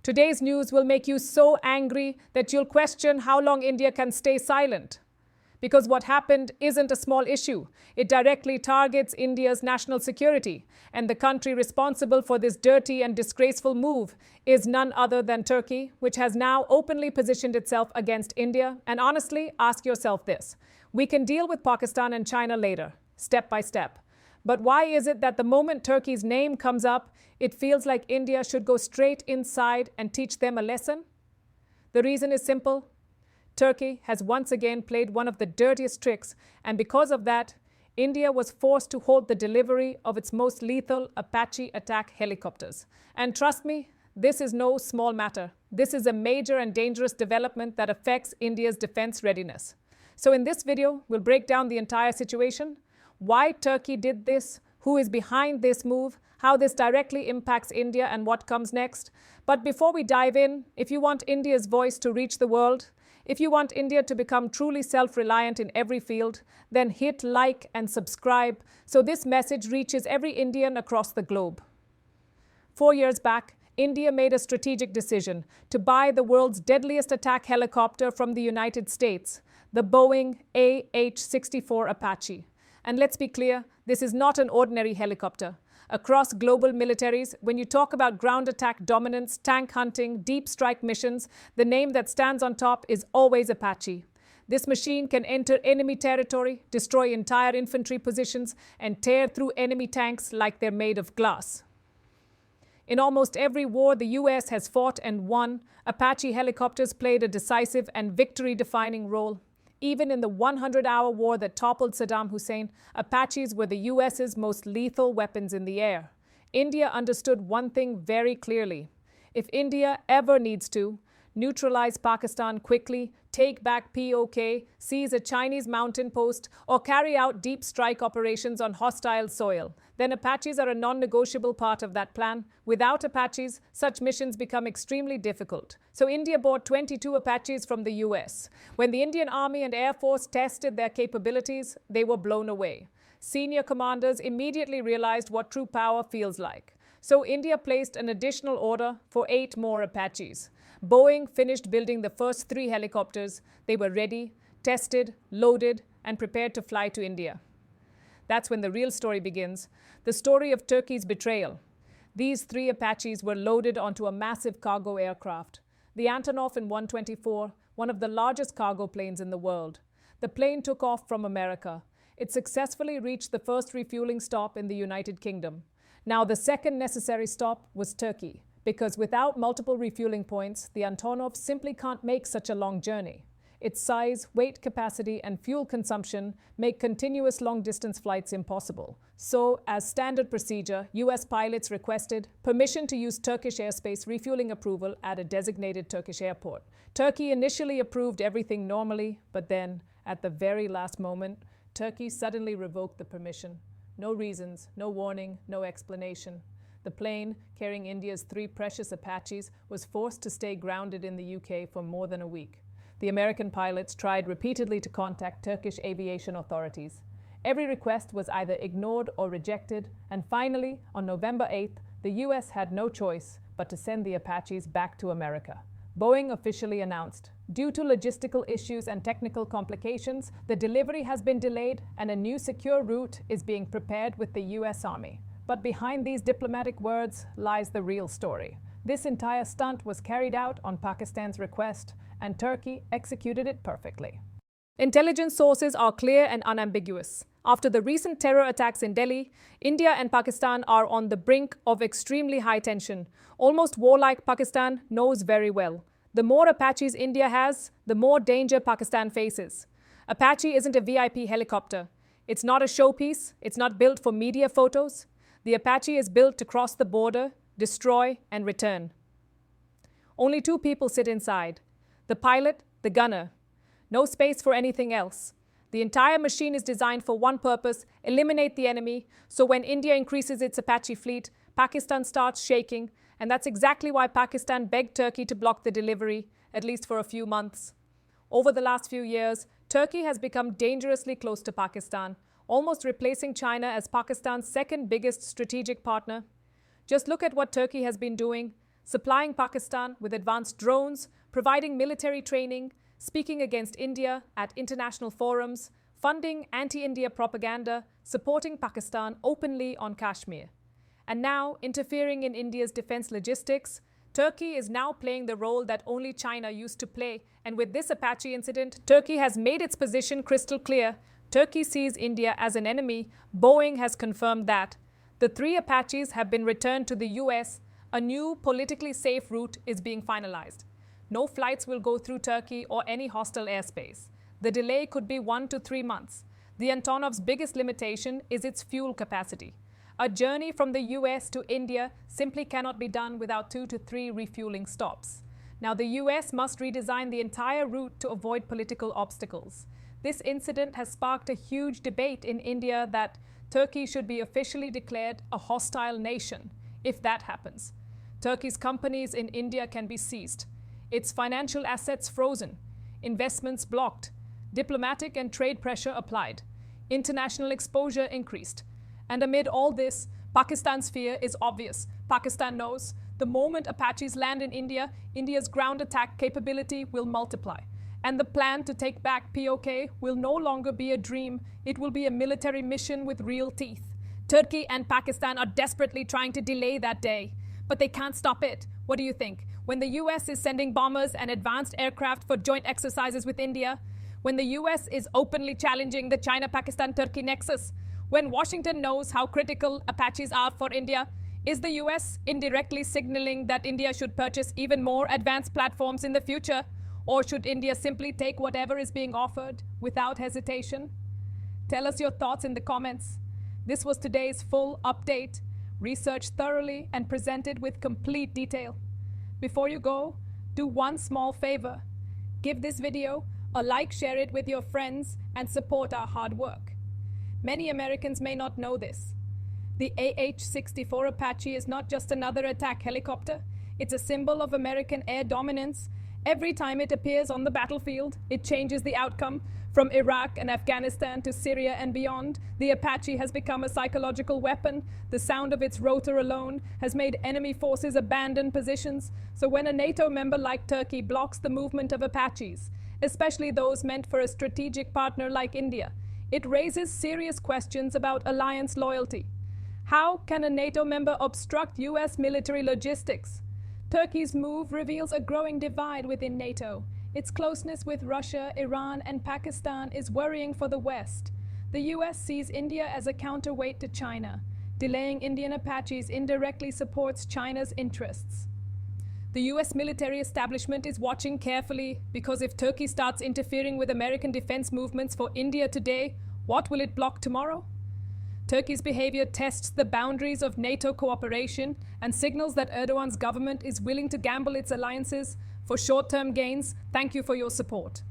Today's news will make you so angry that you'll question how long India can stay silent. Because what happened isn't a small issue. It directly targets India's national security. And the country responsible for this dirty and disgraceful move is none other than Turkey, which has now openly positioned itself against India. And honestly, ask yourself this. We can deal with Pakistan and China later, step by step. But why is it that the moment Turkey's name comes up, it feels like India should go straight inside and teach them a lesson? The reason is simple. Turkey has once again played one of the dirtiest tricks, and because of that, India was forced to halt the delivery of its most lethal Apache attack helicopters. And trust me, this is no small matter. This is a major and dangerous development that affects India's defense readiness. So in this video, we'll break down the entire situation, why Turkey did this, who is behind this move, how this directly impacts India and what comes next. But before we dive in, if you want India's voice to reach the world, if you want India to become truly self-reliant in every field, then hit like and subscribe so this message reaches every Indian across the globe. 4 years back, India made a strategic decision to buy the world's deadliest attack helicopter from the United States, the Boeing AH-64 Apache. And let's be clear, this is not an ordinary helicopter. Across global militaries, when you talk about ground attack dominance, tank hunting, deep strike missions, the name that stands on top is always Apache. This machine can enter enemy territory, destroy entire infantry positions, and tear through enemy tanks like they're made of glass. In almost every war the US has fought and won, Apache helicopters played a decisive and victory-defining role. Even in the 100-hour war that toppled Saddam Hussein, Apaches were the US's most lethal weapons in the air. India understood one thing very clearly. If India ever needs to neutralize Pakistan quickly, take back POK, seize a Chinese mountain post, or carry out deep strike operations on hostile soil, then Apaches are a non-negotiable part of that plan. Without Apaches, such missions become extremely difficult. So India bought 22 Apaches from the US. When the Indian Army and Air Force tested their capabilities, they were blown away. Senior commanders immediately realized what true power feels like. So India placed an additional order for 8 more Apaches. Boeing finished building the first 3 helicopters. They were ready, tested, loaded, and prepared to fly to India. That's when the real story begins, the story of Turkey's betrayal. These 3 Apaches were loaded onto a massive cargo aircraft, the Antonov In-124, one of the largest cargo planes in the world. The plane took off from America. It successfully reached the first refueling stop in the United Kingdom. Now, the second necessary stop was Turkey, because without multiple refueling points, the Antonov simply can't make such a long journey. Its size, weight capacity, and fuel consumption make continuous long-distance flights impossible. So, as standard procedure, US pilots requested permission to use Turkish airspace refueling approval at a designated Turkish airport. Turkey initially approved everything normally, but then, at the very last moment, Turkey suddenly revoked the permission. No reasons, no warning, no explanation. The plane, carrying India's 3 precious Apaches, was forced to stay grounded in the UK for more than a week. The American pilots tried repeatedly to contact Turkish aviation authorities. Every request was either ignored or rejected, and finally, on November 8th, the US had no choice but to send the Apaches back to America. Boeing officially announced, due to logistical issues and technical complications, the delivery has been delayed and a new secure route is being prepared with the US Army. But behind these diplomatic words lies the real story. This entire stunt was carried out on Pakistan's request, and Turkey executed it perfectly. Intelligence sources are clear and unambiguous. After the recent terror attacks in Delhi, India and Pakistan are on the brink of extremely high tension. Almost warlike Pakistan knows very well. The more Apaches India has, the more danger Pakistan faces. Apache isn't a VIP helicopter. It's not a showpiece. It's not built for media photos. The Apache is built to cross the border, destroy, and return. Only 2 people sit inside. The pilot, the gunner. No space for anything else. The entire machine is designed for one purpose, eliminate the enemy, so when India increases its Apache fleet, Pakistan starts shaking, and that's exactly why Pakistan begged Turkey to block the delivery, at least for a few months. Over the last few years, Turkey has become dangerously close to Pakistan, almost replacing China as Pakistan's second biggest strategic partner. Just look at what Turkey has been doing. supplying Pakistan with advanced drones, providing military training, speaking against India at international forums, funding anti-India propaganda, supporting Pakistan openly on Kashmir. And now, interfering in India's defense logistics, Turkey is now playing the role that only China used to play. And with this Apache incident, Turkey has made its position crystal clear. Turkey sees India as an enemy. Boeing has confirmed that. The 3 Apaches have been returned to the US. A new politically safe route is being finalized. No flights will go through Turkey or any hostile airspace. The delay could be 1 to 3 months. The Antonov's biggest limitation is its fuel capacity. A journey from the US to India simply cannot be done without 2 to 3 refueling stops. Now, the US must redesign the entire route to avoid political obstacles. This incident has sparked a huge debate in India that Turkey should be officially declared a hostile nation. If that happens, Turkey's companies in India can be seized, its financial assets frozen, investments blocked, diplomatic and trade pressure applied, international exposure increased. And amid all this, Pakistan's fear is obvious. Pakistan knows the moment Apaches land in India, India's ground attack capability will multiply. And the plan to take back POK will no longer be a dream. It will be a military mission with real teeth. Turkey and Pakistan are desperately trying to delay that day, but they can't stop it. What do you think? When the US is sending bombers and advanced aircraft for joint exercises with India, when the US is openly challenging the China-Pakistan-Turkey nexus, when Washington knows how critical Apaches are for India, is the US indirectly signaling that India should purchase even more advanced platforms in the future? Or should India simply take whatever is being offered without hesitation? Tell us your thoughts in the comments. This was today's full update, researched thoroughly and presented with complete detail. Before you go, do one small favor. Give this video a like, share it with your friends, and support our hard work. Many Americans may not know this. The AH-64 Apache is not just another attack helicopter. It's a symbol of American air dominance. Every time it appears on the battlefield, it changes the outcome. From Iraq and Afghanistan to Syria and beyond, the Apache has become a psychological weapon. The sound of its rotor alone has made enemy forces abandon positions. So when a NATO member like Turkey blocks the movement of Apaches, especially those meant for a strategic partner like India, it raises serious questions about alliance loyalty. How can a NATO member obstruct US military logistics? Turkey's move reveals a growing divide within NATO. Its closeness with Russia, Iran, and Pakistan is worrying for the West. The US sees India as a counterweight to China. Delaying Indian Apaches indirectly supports China's interests. The US military establishment is watching carefully because if Turkey starts interfering with American defense movements for India today, what will it block tomorrow? Turkey's behavior tests the boundaries of NATO cooperation and signals that Erdogan's government is willing to gamble its alliances for short-term gains. Thank you for your support.